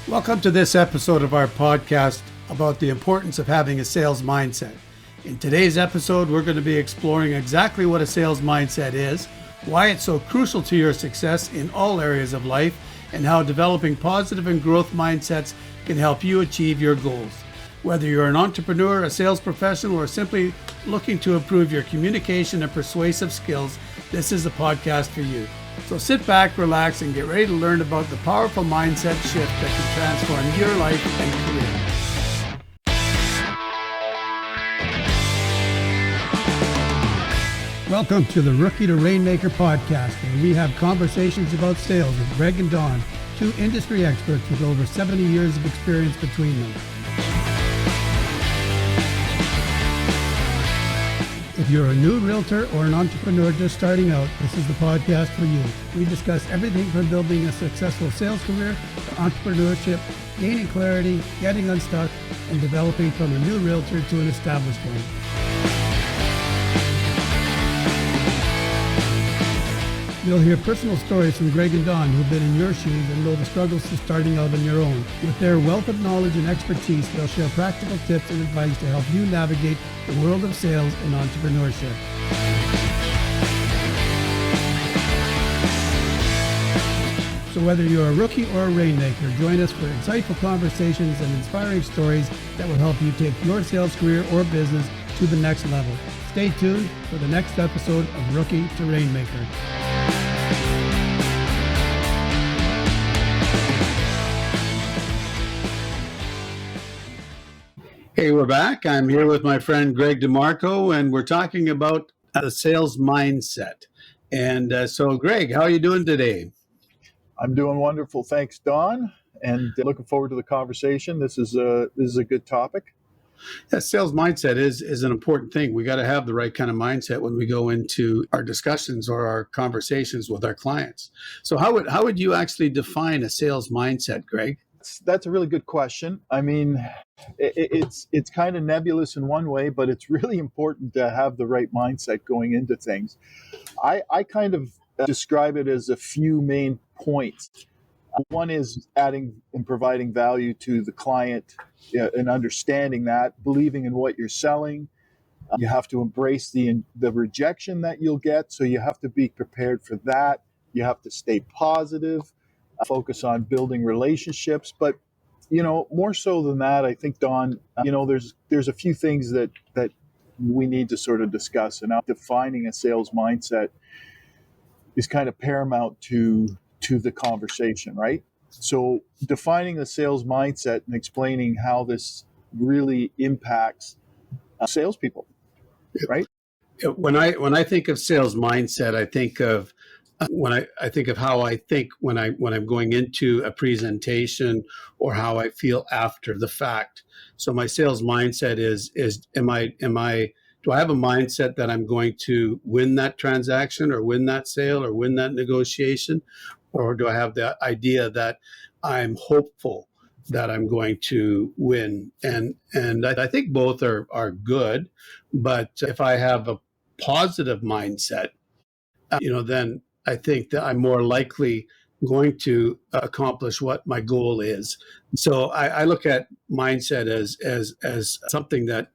Welcome to this episode of our podcast about the importance of having a sales mindset. In today's episode, we're going to be exploring exactly what a sales mindset is, why it's so crucial to your success in all areas of life, and how developing positive and growth mindsets can help you achieve your goals. Whether you're an entrepreneur, a sales professional, or simply looking to improve your communication and persuasive skills, this is a podcast for you. So sit back, relax, and get ready to learn about the powerful mindset shift that can transform your life and career. Welcome to the Rookie to Rainmaker podcast, where we have conversations about sales with Greg and Don, two industry experts with over 70 years of experience between them. If you're a new realtor or an entrepreneur just starting out, this is the podcast for you. We discuss everything from building a successful sales career to entrepreneurship, gaining clarity, getting unstuck, and developing from a new realtor to an established one. You'll hear personal stories from Greg and Don, who've been in your shoes and know the struggles to starting out on your own. With their wealth of knowledge and expertise, they'll share practical tips and advice to help you navigate the world of sales and entrepreneurship. So whether you're a rookie or a rainmaker, join us for insightful conversations and inspiring stories that will help you take your sales career or business to the next level. Stay tuned for the next episode of Rookie to Rainmaker. Hey, we're back. I'm here with my friend Greg DeMarco, and we're talking about the sales mindset. And so, Greg, how are you doing today? I'm doing wonderful. Thanks, Don, and looking forward to the conversation. This is a good topic. Yeah, sales mindset is an important thing. We got to have the right kind of mindset when we go into our discussions or our conversations with our clients. So how would you actually define a sales mindset, Greg? That's a really good question. I mean, it's kind of nebulous in one way, but it's really important to have the right mindset going into things. I kind of describe it as a few main points. One is adding and providing value to the client and understanding that, believing in what you're selling. You have to embrace the rejection that you'll get, so you have to be prepared for that. You have to stay positive, focus on building relationships. But, more so than that, I think, Don, there's a few things that we need to sort of discuss. And defining a sales mindset is kind of paramount to the conversation, right? So defining a sales mindset and explaining how this really impacts salespeople, right? When I think of sales mindset, I think of I think of how I think when I'm going into a presentation or how I feel after the fact. So my sales mindset is do I have a mindset that I'm going to win that transaction or win that sale or win that negotiation? Or do I have the idea that I'm hopeful that I'm going to win? And I think both are good. But if I have a positive mindset, then I think that I'm more likely going to accomplish what my goal is. So I look at mindset as something that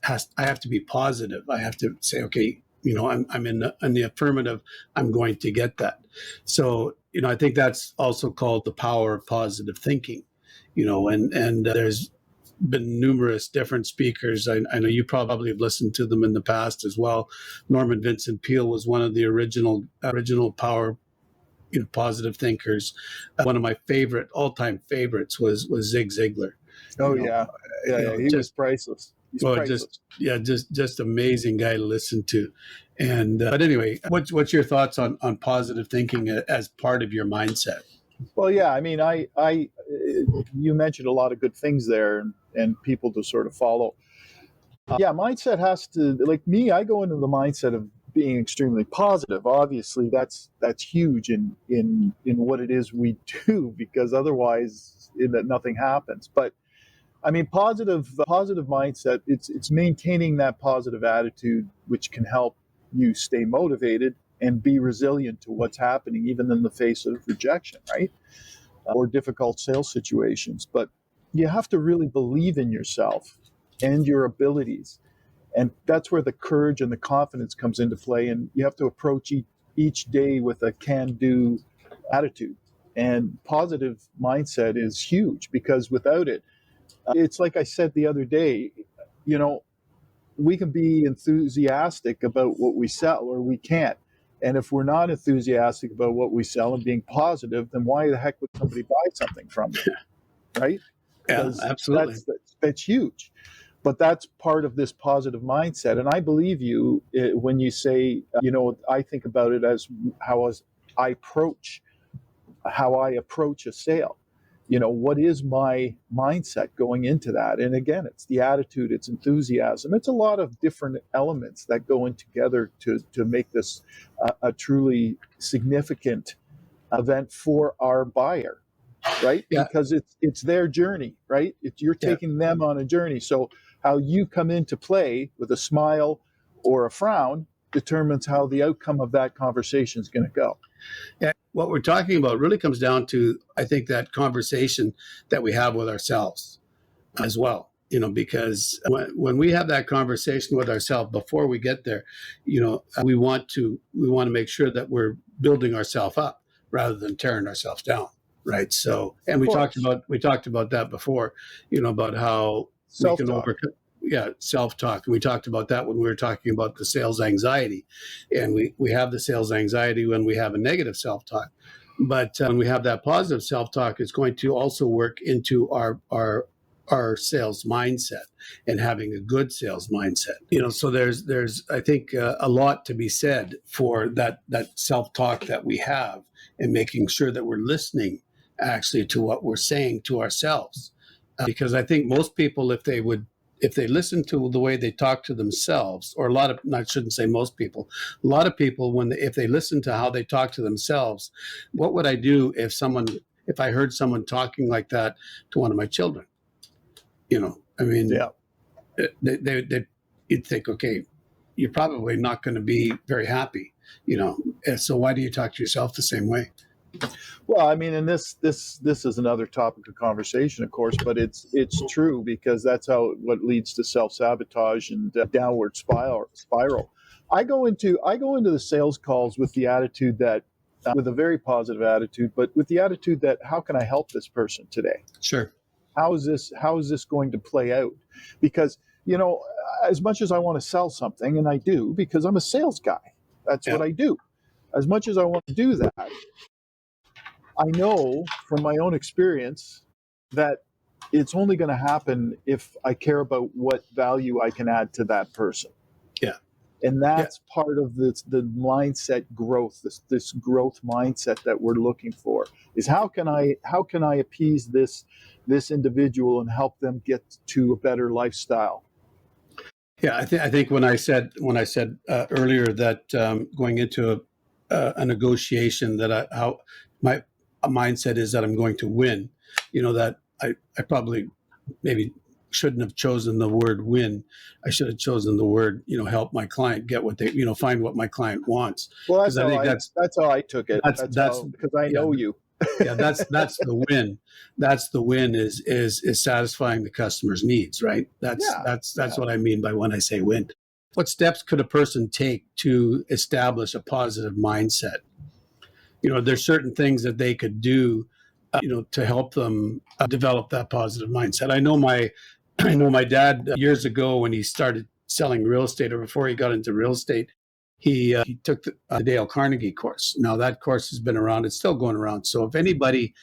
I have to be positive. I have to say, okay, I'm in the affirmative. I'm going to get that. So, I think that's also called the power of positive thinking, and there's been numerous different speakers. I know you probably have listened to them in the past as well. Norman Vincent Peale was one of the original power, positive thinkers. One of my all-time favorites was Zig Ziglar. Oh, yeah. He was priceless. Just amazing guy to listen to. And but anyway, what's your thoughts on positive thinking as part of your mindset? Well, yeah, I mean, you mentioned a lot of good things there and people to sort of follow. Mindset has to, like me, I go into the mindset of being extremely positive. Obviously, that's huge in what it is we do, because otherwise nothing happens. But I mean, positive mindset, it's maintaining that positive attitude, which can help you stay motivated and be resilient to what's happening, even in the face of rejection, right? or difficult sales situations. But you have to really believe in yourself and your abilities. And that's where the courage and the confidence comes into play. And you have to approach each day with a can-do attitude. And positive mindset is huge, because without it, it's like I said the other day, you know, we can be enthusiastic about what we sell, or we can't. And if we're not enthusiastic about what we sell and being positive, then why the heck would somebody buy something from you, right? Yeah, Because absolutely. that's huge. But that's part of this positive mindset. And I believe you when you say, I think about it as I approach how I approach a sale. What is my mindset going into that? And again, it's the attitude, it's enthusiasm, it's a lot of different elements that go in together to make this a truly significant event for our buyer, right? Yeah, Because it's their journey, right? You're yeah. taking them on a journey. So how you come into play with a smile or a frown determines how the outcome of that conversation is going to go. Yeah, what we're talking about really comes down to, I think, that conversation that we have with ourselves as well. Because when we have that conversation with ourselves before we get there, we want to make sure that we're building ourselves up rather than tearing ourselves down, right? So, and Of course. we talked about that before, about how we can Self-talk. overcome. Yeah, self-talk. And we talked about that when we were talking about the sales anxiety. And we have the sales anxiety when we have a negative self-talk. But when we have that positive self-talk, it's going to also work into our sales mindset and having a good sales mindset. So there's I think a lot to be said for that self-talk that we have, and making sure that we're listening actually to what we're saying to ourselves. Because I think most people, if they listen to the way they talk to themselves, or a lot of, I shouldn't say most people, a lot of people, if they listen to how they talk to themselves, what would I do if I heard someone talking like that to one of my children? I mean, Yeah. you'd think, okay, you're probably not going to be very happy, and so why do you talk to yourself the same way? Well, I mean, and this is another topic of conversation, of course, but it's true, because that's what leads to self-sabotage and downward spiral. I go into the sales calls with the attitude that with a very positive attitude, but with the attitude that, how can I help this person today? Sure. How is this going to play out? Because, as much as I want to sell something, and I do, because I'm a sales guy, that's Yeah. what I do. As much as I want to do that, I know from my own experience that it's only going to happen if I care about what value I can add to that person. Yeah. And Yeah. that's part of the mindset growth, this growth mindset that we're looking for, is how can I appease this individual and help them get to a better lifestyle. Yeah, I think when I said earlier that going into a negotiation, that how my mindset is that I'm going to win, that I probably maybe shouldn't have chosen the word win. I should have chosen the word, help my client get what they, find what my client wants. Well, Because I think that's how I took it. that's Because I yeah, know you. yeah, that's the win. That's the win, is satisfying the customer's needs, right? that's Yeah, that's that's yeah. what I mean by when I say win. What steps could a person take to establish a positive mindset? There's certain things that they could do, to help them develop that positive mindset. I know my dad, years ago, when he started selling real estate, or before he got into real estate, he took the Dale Carnegie course. Now that course has been around; it's still going around. So if anybody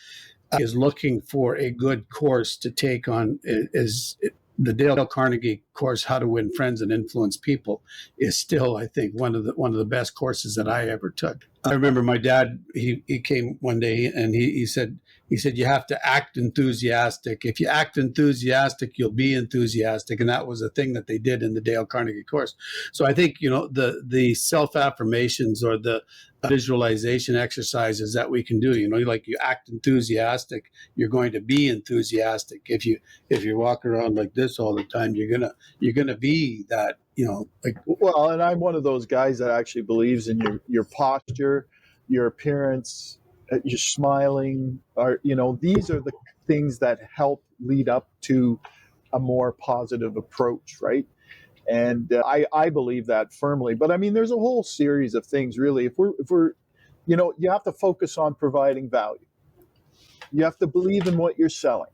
is looking for a good course to take on, is the Dale Carnegie course, How to Win Friends and Influence People, is still, I think, one of the best courses that I ever took. I remember my dad, he came one day, and he said you have to act enthusiastic. If you act enthusiastic, you'll be enthusiastic. And that was a thing that they did in the Dale Carnegie course. So I think, the self affirmations, or the visualization exercises that we can do, like, you act enthusiastic, you're going to be enthusiastic. If you walk around like this all the time, you're gonna be that, like. Well, and I'm one of those guys that actually believes in your posture, your appearance, you're smiling, or these are the things that help lead up to a more positive approach, right? And I believe that firmly. But I mean, there's a whole series of things, really. If we're you have to focus on providing value. You have to believe in what you're selling.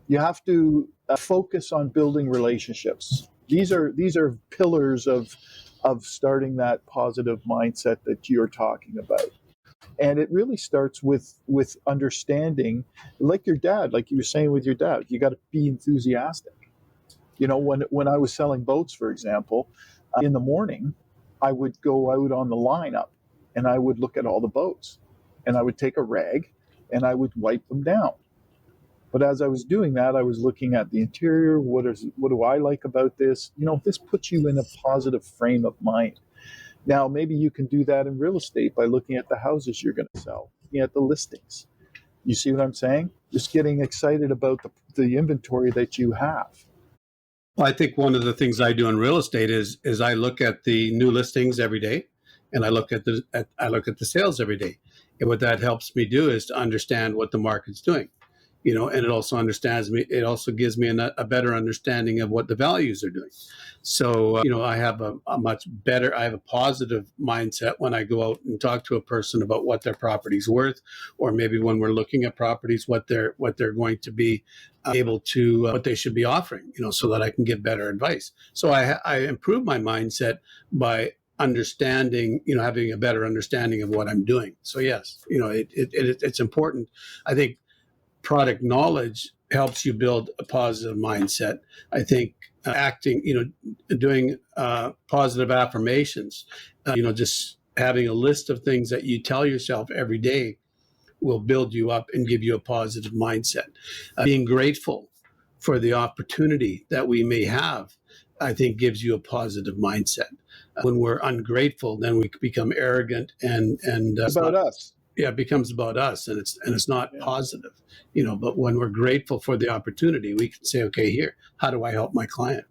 You have to focus on building relationships. These are pillars of starting that positive mindset that you're talking about. And it really starts with understanding, like your dad, like you were saying with your dad, you got to be enthusiastic. When I was selling boats, for example, in the morning, I would go out on the lineup and I would look at all the boats and I would take a rag and I would wipe them down. But as I was doing that, I was looking at the interior. What do I like about this? This puts you in a positive frame of mind. Now, maybe you can do that in real estate by looking at the houses you're going to sell, looking at the listings. You see what I'm saying? Just getting excited about the inventory that you have. Well, I think one of the things I do in real estate is I look at the new listings every day, and I look at the sales every day. And what that helps me do is to understand what the market's doing, and it also gives me a better understanding of what the values are doing. So, I have a positive mindset when I go out and talk to a person about what their property's worth, or maybe when we're looking at properties, what they're going to be able to, what they should be offering, so that I can give better advice. So I improve my mindset by understanding, having a better understanding of what I'm doing. So yes, it's important. I think product knowledge helps you build a positive mindset. I think acting, doing positive affirmations, just having a list of things that you tell yourself every day will build you up and give you a positive mindset. Being grateful for the opportunity that we may have, I think, gives you a positive mindset. When we're ungrateful, then we become arrogant and It's about us. Yeah, it becomes about us, and it's not positive, But when we're grateful for the opportunity, we can say, okay, here, how do I help my client?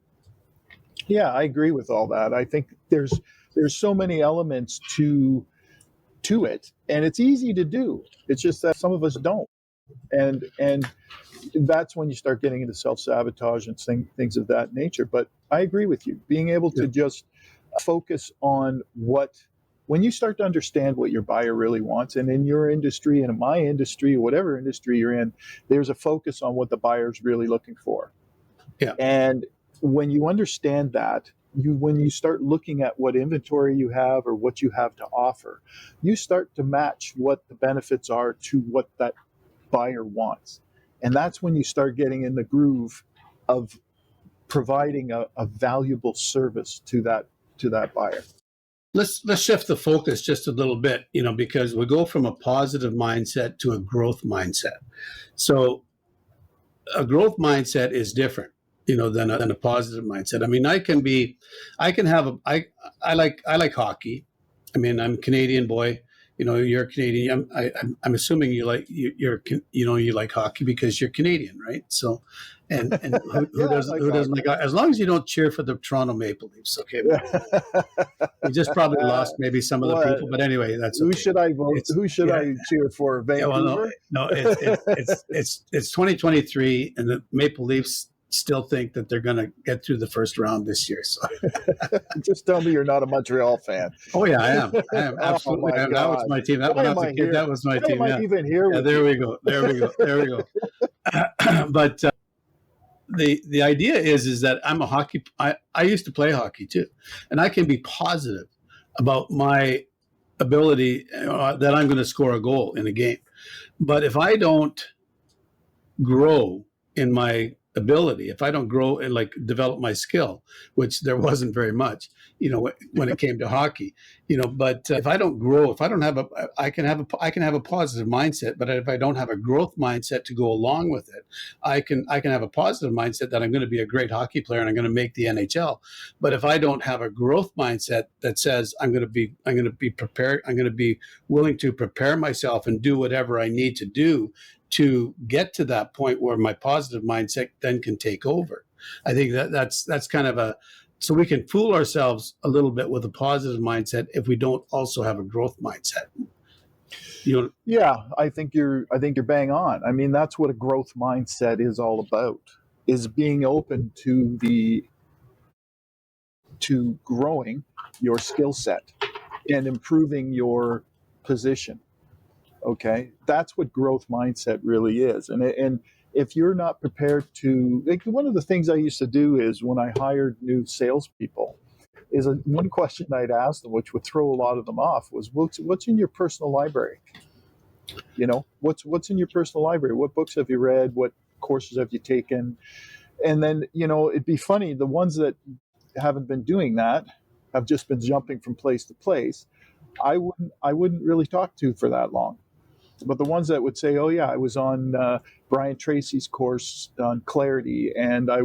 Yeah, I agree with all that. I think there's so many elements to it, and it's easy to do. It's just that some of us don't, and that's when you start getting into self-sabotage and things of that nature. But I agree with you. Being able to just focus on when you start to understand what your buyer really wants, and in your industry and in my industry, whatever industry you're in, there's a focus on what the buyer's really looking for. Yeah. And when you understand that, when you start looking at what inventory you have or what you have to offer, you start to match what the benefits are to what that buyer wants. And that's when you start getting in the groove of providing a valuable service to that buyer. Let's shift the focus just a little bit, because we go from a positive mindset to a growth mindset. So a growth mindset is different, than a positive mindset. I mean, I like hockey. I mean, I'm a Canadian boy. You're Canadian. I'm assuming you like hockey because you're Canadian, right? So, and who doesn't like, as long as you don't cheer for the Toronto Maple Leafs, okay? We just probably lost maybe some of the people, but anyway, that's okay. Who should I vote? Who should I cheer for? Vancouver? No, it's 2023, and the Maple Leafs still think that they're going to get through the first round this year. So just tell me you're not a Montreal fan. Oh yeah, I am absolutely. That was my team. When I was a kid, that was my team. Am I even here? Yeah, there we go. But the idea is that I'm a hockey. I used to play hockey too, and I can be positive about my ability that I'm going to score a goal in a game. But if I don't grow in my ability, if I don't grow and develop my skill, which there wasn't very much, when it came to hockey, but if I don't grow, if I don't have I can have a positive mindset, but if I don't have a growth mindset to go along with it, I can have a positive mindset that I'm going to be a great hockey player and I'm going to make the NHL. But if I don't have a growth mindset that says I'm going to be prepared, I'm going to be willing to prepare myself and do whatever I need to do to get to that point where my positive mindset then can take over. I think that's kind of so we can fool ourselves a little bit with a positive mindset if we don't also have a growth mindset. You know, Yeah, I think you're bang on. I mean, that's what a growth mindset is all about, is being open to growing your skill set and improving your position. Okay, that's what growth mindset really is. And if you're not prepared to, like, one of the things I used to do is when I hired new salespeople, is one question I'd ask them, which would throw a lot of them off, was what's in your personal library? What's in your personal library? What books have you read? What courses have you taken? And then, it'd be funny, the ones that haven't been doing that, have just been jumping from place to place, I wouldn't really talk to for that long. But the ones that would say, "Oh yeah, I was on Brian Tracy's course on clarity, and I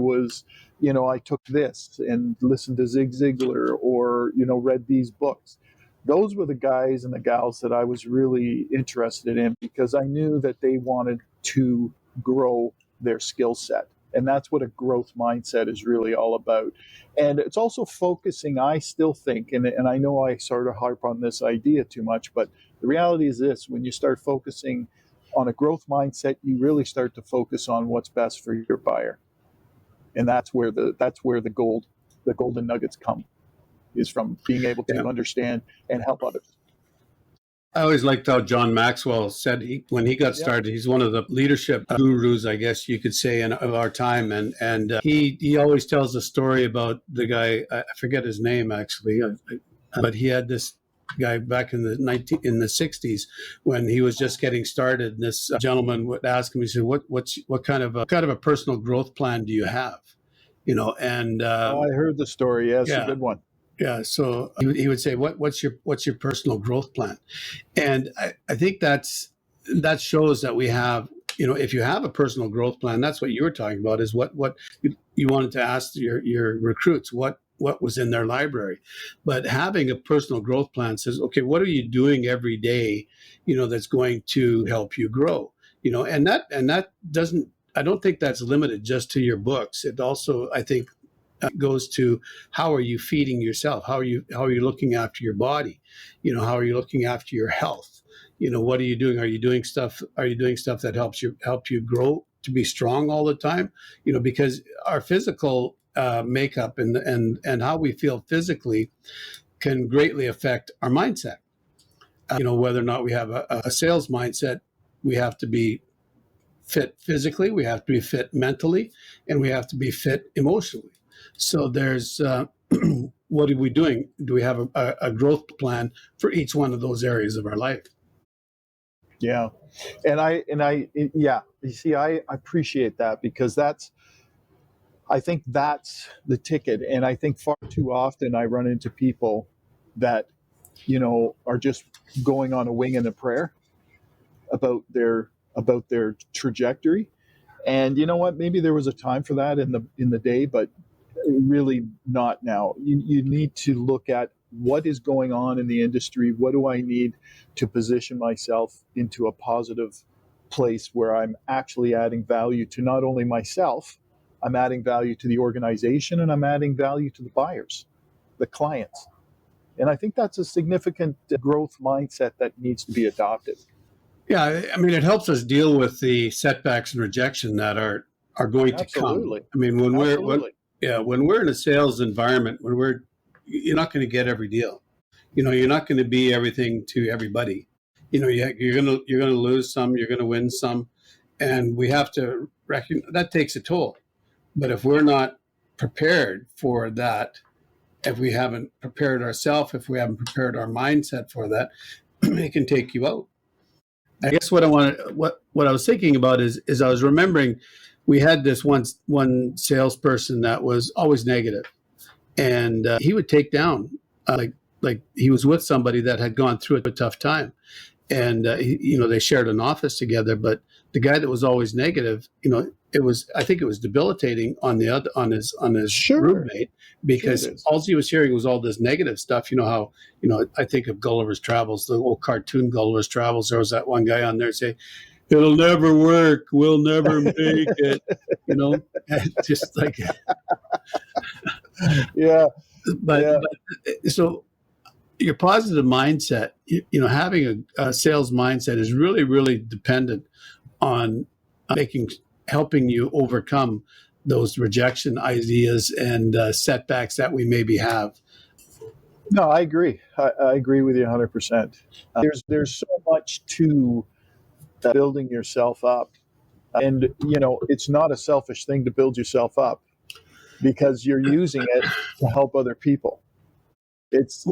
took this and listened to Zig Ziglar, or read these books." Those were the guys and the gals that I was really interested in, because I knew that they wanted to grow their skill set. And that's what a growth mindset is really all about. And it's also focusing, I still think, and I know I sort of harp on this idea too much, but the reality is this: when you start focusing on a growth mindset, you really start to focus on what's best for your buyer. And that's where the golden nuggets come, is from being able yeah. to understand and help others. I always liked how John Maxwell said when he got Yeah. started, he's one of the leadership gurus, I guess you could say, of our time. And he always tells a story about the guy. I forget his name actually, but he had this guy back in the 60s when he was just getting started. And this gentleman would ask him, he said, "What kind of a personal growth plan do you have?" And Oh, I heard the story. Yes, a yeah. good one. Yeah, so he would say, what's your personal growth plan?" And I think that shows that we have, if you have a personal growth plan, that's what you were talking about, is what you wanted to ask your recruits, what was in their library. But having a personal growth plan says, okay, what are you doing every day, that's going to help you grow, and that doesn't, I don't think that's limited just to your books. It also, I think, goes to how are you feeding yourself, how are you looking after your body, how are you looking after your health, what are you doing, are you doing stuff that help you grow to be strong all the time, because our physical makeup and how we feel physically can greatly affect our mindset. Whether or not we have a sales mindset, we have to be fit physically, we have to be fit mentally, and we have to be fit emotionally. So there's what are we doing? Do we have a growth plan for each one of those areas of our life? Yeah. Yeah, you see, I appreciate that, because I think that's the ticket. And I think far too often I run into people that, are just going on a wing and a prayer about their trajectory. And you know what? Maybe there was a time for that in the day, but really not now. You need to look at what is going on in the industry. What do I need to position myself into a positive place where I'm actually adding value to not only myself, I'm adding value to the organization, and I'm adding value to the buyers, the clients. And I think that's a significant growth mindset that needs to be adopted. Yeah, I mean, it helps us deal with the setbacks and rejection that are going to come. Absolutely. I mean, Absolutely. when we're in a sales environment, you're not going to get every deal. You're not going to be everything to everybody. You're gonna lose some, you're gonna win some, and we have to recognize that takes a toll. But if we're not prepared for that, if we haven't prepared ourselves, if we haven't prepared our mindset for that, it can take you out. I guess what I was thinking about is I was remembering we had this one salesperson that was always negative, and he would take down, like he was with somebody that had gone through a tough time, and they shared an office together. But the guy that was always negative, I think it was debilitating on the other on his Sure. roommate, Sure it because is. all he was hearing was all this negative stuff. How I think of Gulliver's Travels, the old cartoon Gulliver's Travels. There was that one guy on there say, "It'll never work. We'll never make it." Just like, Yeah. but Yeah. so your positive mindset, having a sales mindset is really, really dependent on helping you overcome those rejection ideas and setbacks that we maybe have. No, I agree. I agree with you 100%. There's so much to building yourself up, and it's not a selfish thing to build yourself up because you're using it to help other people. It's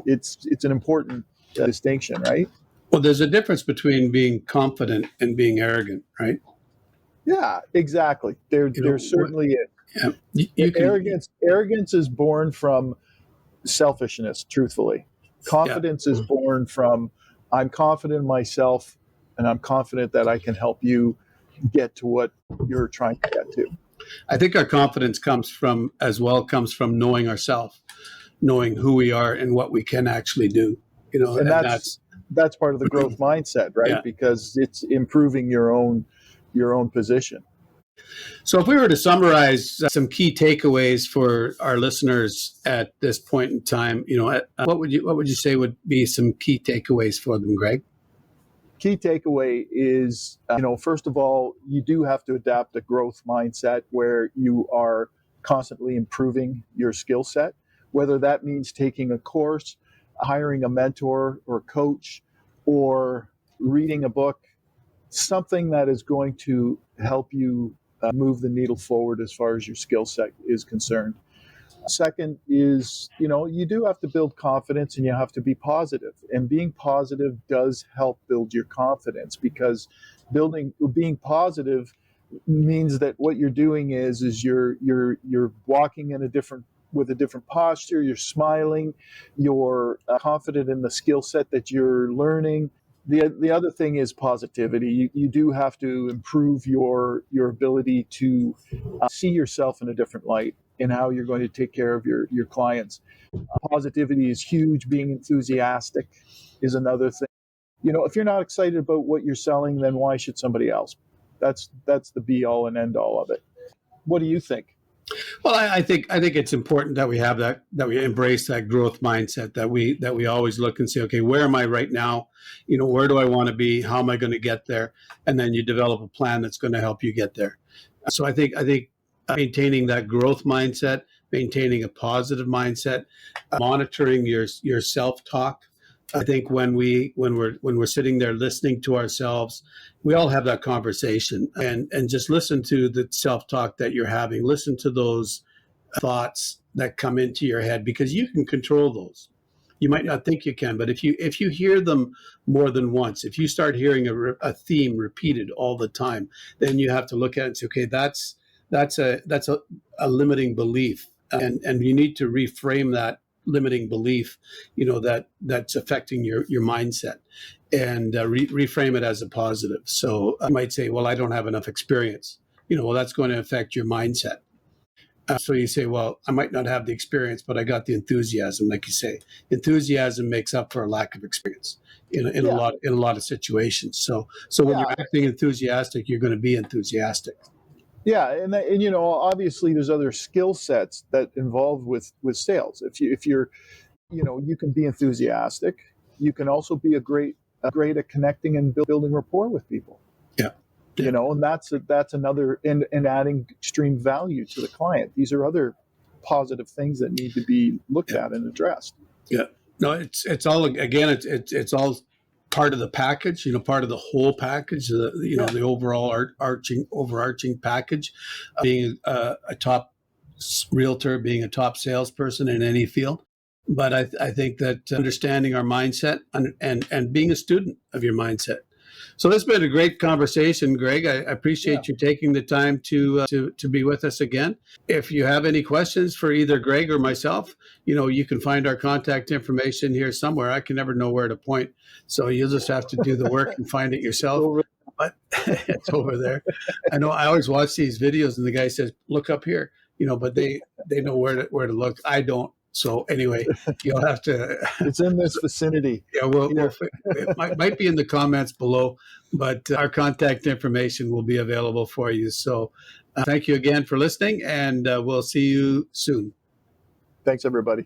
an important distinction, right? Well, there's a difference between being confident and being arrogant, right? Yeah, exactly. There's certainly yeah, you can, arrogance is born from selfishness, truthfully. yeah. Confidence is born from I'm confident in myself and I'm confident that I can help you get to what you're trying to get to. I think our confidence comes from knowing ourselves, knowing who we are and what we can actually do. And that's part of the growth mindset, right? Yeah. Because it's improving your own position. So if we were to summarize some key takeaways for our listeners at this point in time, what would you say would be some key takeaways for them, Greg? Key takeaway is, first of all, you do have to adapt a growth mindset where you are constantly improving your skill set, whether that means taking a course, hiring a mentor or coach, or reading a book, something that is going to help you move the needle forward as far as your skill set is concerned. Second is, you do have to build confidence and you have to be positive. And being positive does help build your confidence because being positive means that what you're doing is you're walking with a different posture, you're smiling, you're confident in the skill set that you're learning. The other thing is positivity. You do have to improve your ability to see yourself in a different light in how you're going to take care of your clients. Positivity is huge. Being enthusiastic is another thing. If you're not excited about what you're selling, then why should somebody else? That's the be all and end all of it. What do you think? Well, I think it's important that we have that we embrace that growth mindset, that we always look and say, okay, where am I right now? Where do I want to be? How am I going to get there? And then you develop a plan that's going to help you get there. So I think maintaining that growth mindset, maintaining a positive mindset, monitoring your self-talk. I think when we're sitting there listening to ourselves, we all have that conversation and just listen to the self-talk that you're having. Listen to those thoughts that come into your head because you can control those. You might not think you can, but if you hear them more than once, if you start hearing a theme repeated all the time, then you have to look at it and say, okay, that's a limiting belief, and you need to reframe that limiting belief, that's affecting your mindset, and reframe it as a positive. So I might say, well, I don't have enough experience. Well, that's going to affect your mindset. So you say, well, I might not have the experience, but I got the enthusiasm. Like you say, enthusiasm makes up for a lack of experience in a lot of situations. So when you're acting enthusiastic, you're going to be enthusiastic. Yeah, and obviously there's other skill sets that involved with sales. If you're you can be enthusiastic. You can also be great at connecting and building rapport with people. Yeah. And that's another and adding extreme value to the client. These are other positive things that need to be looked at and addressed. Yeah. No, it's all, again, it's all part of the package, part of the whole package, the overall overarching package, being a top realtor, being a top salesperson in any field. But I think that understanding our mindset and being a student of your mindset. So this has been a great conversation, Greg. I appreciate you taking the time to be with us again. If you have any questions for either Greg or myself, you can find our contact information here somewhere. I can never know where to point, so you'll just have to do the work and find it yourself. But it's over there. I know. I always watch these videos, and the guy says, "Look up here," but they know where to look. I don't. So anyway, you'll have to. It's in this vicinity. Yeah, it might be in the comments below, but our contact information will be available for you. So thank you again for listening, and we'll see you soon. Thanks, everybody.